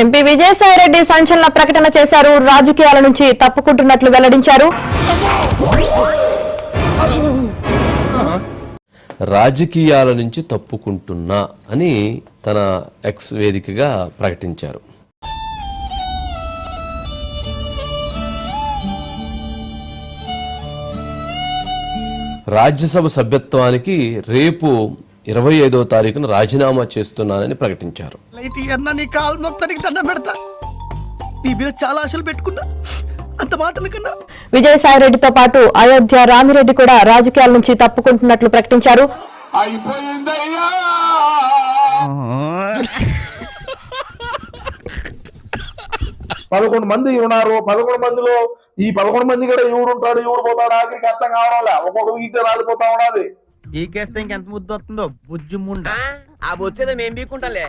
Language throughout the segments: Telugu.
ఎంపీ విజయసాయిరెడ్డి సంచలన ప్రకటన చేశారు. రాజకీయాల నుంచి తప్పుకుంటున్నట్లు వెల్లడించారు. రాజకీయాల నుంచి తప్పుకుంటున్నా అని తన ఎక్స్ వేదికగా ప్రకటించారు. రాజ్యసభ సభ్యత్వానికి రేపు 25వ తారీఖున రాజీనామా చేస్తున్నానని ప్రకటించారు. విజయసాయిరెడ్డితో పాటు అయోధ్య రామిరెడ్డి కూడా రాజకీయాల నుంచి తప్పుకుంటున్నట్లు ప్రకటించారు. పదకొండు మంది ఉన్నారు. 11 మందిలో ఈ 11 మంది కూడా ఎవడు ఉంటాడు, ఎవడు పోతాడు, ఆఖరికి అర్థం కావడం. ఒక్కొక్క వీటి రాలిపోతా ఉన్నది. ఈకేస్తే ఇంకెంత ముద్దు వస్తుందో బుజ్జి ముండ ఆ వచ్చేదో మేము బీకుంటాలే.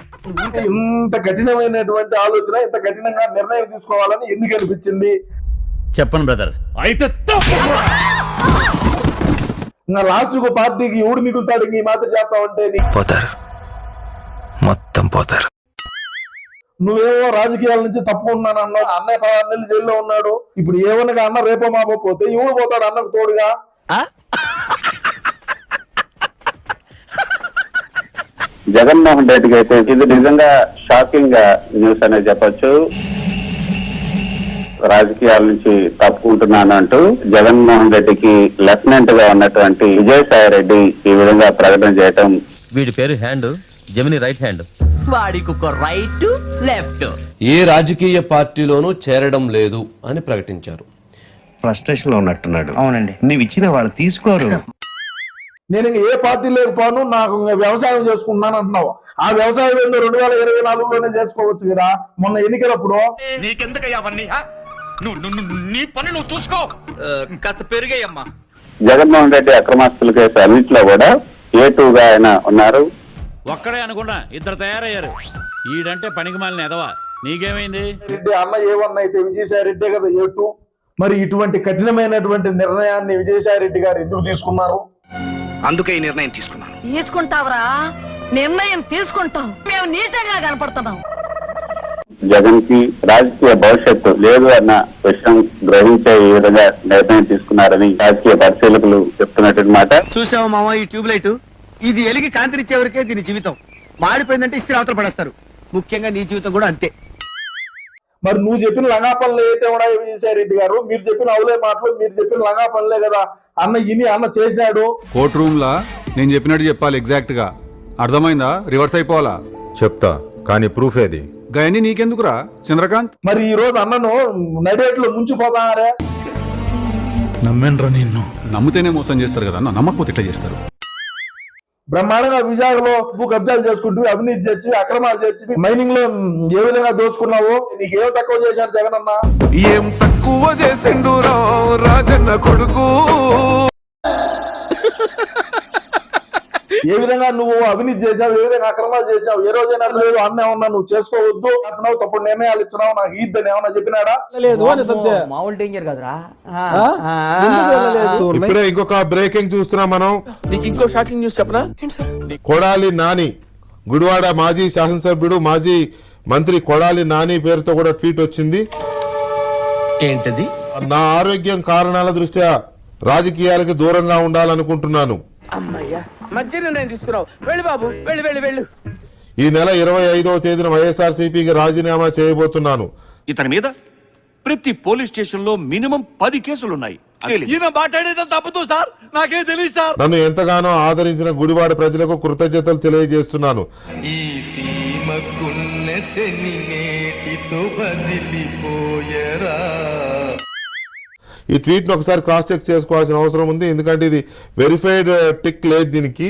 ఇంత కఠినమైనటువంటి ఆలోచన, ఇంత కఠినంగా నిర్ణయం తీసుకోవాలని ఎందుకు అనిపించింది చెప్పను బ్రదర్. అయితే ఇంకా లాస్ట్ పార్టీకి ఎవడు మిగులుతాడు ఈ మాట చేస్తావంటే పోతారు, మొత్తం పోతారు. నువ్వేమో రాజకీయాల నుంచి తప్పుకున్నాను అన్నావు. అన్నయ్య 16 నెలలు జైల్లో ఉన్నాడు. ఇప్పుడు ఏమనగా అన్న రేపో మాపో పోతే ఎవడు పోతాడు అన్నకు తోడుగా? జగన్మోహన్ రెడ్డికి అయితే ఇది నిజంగా షాకింగ్ న్యూస్ అనేది చెప్పొచ్చు. రాజకీయాల నుంచి తప్పుకుంటున్నానంటూ జగన్మోహన్ రెడ్డికి లెఫ్టినెంట్ గా ఉన్నటువంటి విజయసాయి రెడ్డి ఈ విధంగా ప్రకటన చేయటం. వీడి పేరు హ్యాండ్, జమిని రైట్ హ్యాండ్. వాడికి ఒక రైట్ లెఫ్ట్. ఏ రాజకీయ పార్టీలోనూ చేరడం లేదు అని ప్రకటించారు. ఫ్రస్ట్రేషన్ లో ఉన్నట్టున్నాడు. అవునండి. నువ్వు ఇచ్చిన వాళ్ళు తీసుకోరు. నేను ఏ పార్టీలో పోను, నాకు వ్యవసాయం చేసుకుంటున్నాను అంటున్నావు. ఆ వ్యవసాయం ఏందో 2024లోనే చేసుకోవచ్చు కదా. మొన్న ఎన్నికలప్పుడు కాస్త పెరిగాయమ్మా. జగన్మోహన్ రెడ్డి అక్రమాస్తుల కేసు అన్నింటిలో కూడా A2గా ఆయన ఉన్నారు. ఒక్కడే అనుకున్నా ఇద్దరు తయారయ్యారు. ఈడంటే పనికి మాలిన ఎదవా. నీకేమైంది? రెడ్డి అన్న ఏమన్నా అయితే విజయసాయి రెడ్డే కదా A2. మరి ఇటువంటి కఠినమైనటువంటి నిర్ణయాన్ని విజయసాయి రెడ్డి గారు ఎందుకు తీసుకున్నారు? అందుకే ఈ నిర్ణయం తీసుకున్నాను. తీసుకుంటావరా? నిర్ణయం తీసుకుంటాం. మేము నీచంగా కనపడుతున్నాం. జగన్ కి రాజకీయ భవిష్యత్తు లేదు అన్న విషయం గ్రహించే ఈ విధంగా నిర్ణయం తీసుకున్నారని రాజకీయ పరిశీలకులు చెప్తున్నట్టు మాట. చూసావా మామ ఈ ట్యూబ్ లైట్? ఇది ఎలిగి కాంతినిచ్చే వరకే దీని జీవితం. మాడిపోయిందంటే ఇస్త్రీ అవతల పడేస్తారు. ముఖ్యంగా నీ జీవితం కూడా అంతే. మరి నువ్వు చెప్పిన లంగా పనులు అయితే ఉన్నాయి విజయసాయి రెడ్డి గారు. మీరు చెప్పిన అవులే మాటలు, మీరు చెప్పిన లంగా పనులే కదా అన్న. ఇని అన్న చేసినాడు. కోర్ట్ రూమ్ లా నేను చెప్పినట్టు చెప్పాలి. ఎగ్జాక్ట్ గా అర్థమైందా? రివర్స్ అయిపోవాలా? చెప్తా, కానీ ప్రూఫ్ ఏది? గయని నీకెందుకురా చంద్రకాంత్? మరి ఈ రోజు అన్నను నడివేట్లో ముంచిపోతారే. నమ్మేనరా నిన్ను. నమ్మితేనే మోసం చేస్తారు కదా అన్న, నమ్మకపోతే ఎట్లా చేస్తారు? బ్రహ్మాండంగా విజాగలో భూ కబ్జాలు చేసుకుంటూ, అవినీతి చేసి, అక్రమాలు చేసి, మైనింగ్ లో ఏ విధంగా దోచుకున్నావు? నీకేం తక్కువ చేశాడు జగన్ అన్న? ఏం తక్కువ చేసిండు రాజన్న కొడుకు? ఏ విధంగా నువ్వు అవినీతి చేసావు, ఏ విధంగా అక్రమాలు చేసావు? ఏ రోజైనా లేదు అన్న ఏమన్నా నువ్వు చేసుకోవద్దు అంటున్నావు, తప్పుడు నిర్ణయాలు ఇస్తున్నావు, నాకు ఈద్దని ఏమన్నా చెప్పినాడా? లేదు అని సత్య మామూలు డేంజర్ కదరా. ఇప్పుడే ఇంకొక బ్రేకింగ్ చూస్తున్నాం మనం. నీకు ఇంకో షాకింగ్ న్యూస్ చెప్పనా? కొడాలి నాని, గుడివాడ మాజీ శాసనసభ్యుడు, మాజీ మంత్రి కొడాలి నాని పేరుతో కూడా ట్వీట్ వచ్చింది. ఏంటది? నా ఆరోగ్యం కారణాల దృష్ట్యా రాజకీయాలకు దూరంగా ఉండాలనుకుంటున్నాను. అమ్మయ్యా, మంచి నిర్ణయం తీసుకున్నావు. వెళ్ళి బాబు, వెళ్ళి వెళ్ళి వెళ్ళు. ఈ నెల 25వ తేదీన వైఎస్ఆర్సీపీకి రాజీనామా చేయబోతున్నాను. ఇతని మీద ప్రతి పోలీస్ స్టేషన్ లో మినిమం 10 కేసులున్నాయి. తప్పుతూ సార్, నాకే తెలియదు సార్. నన్ను ఎంతగానో ఆదరించిన గుడివాడ ప్రజలకు కృతజ్ఞతలు తెలియజేస్తున్నాను. ఈ సీమకున్న శని నేటితో బదిలిపోయరా. ఈ ట్వీట్ ను ఒకసారి క్రాస్ చెక్ చేసుకోవాల్సిన అవసరం ఉంది, ఎందుకంటే ఇది వెరిఫైడ్ టిక్ లేదు దీనికి.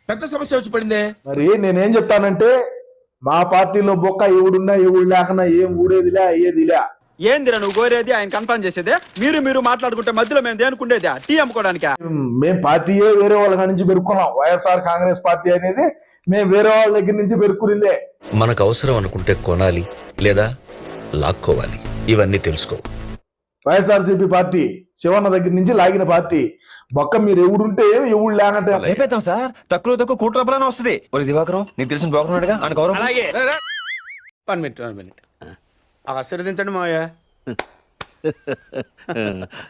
పెద్ద సమస్య వచ్చి పడిందే. మరి నేనేం చెప్తానంటే, మా పార్టీలో బొక్క ఎవడున్నా ఎవడు లేకన్నా ఏం ఊడేదిలే అయ్యేదిలే. ఏందిరా నువ్వు కోరేది? ఆయన కన్ఫర్మ్ చేసేదే. మీరు మాట్లాడుకుంటే మధ్యలో మేము దేనుకుండేదా? టీ అమ్ముకోవడానికి? మేము పార్టీయే వేరే వాళ్ళ నుంచి పెరుక్కున్నాం. వైఎస్ఆర్ కాంగ్రెస్ పార్టీ అనేది మేము వేరే వాళ్ళ దగ్గర నుంచి పెరుక్కునిందే. మనకు అవసరం అనుకుంటే కొనాలి లేదా లాక్కోవాలి, ఇవన్నీ తెలుసుకో. వైఎస్ఆర్సీపీ పార్టీ శివన్న దగ్గర నుంచి లాగిన పార్టీ. బొక్క మీరు ఎవడుంటే ఎవడు లేకంటే లేపేద్దాం సార్. తక్కువ కూట్రపలనే వస్తుంది. దివాకరం నీకు తెలిసిన బాగున్నాడుగా అని గౌరవం. 1 minute ఆశీర్వదించండి మావయ్య.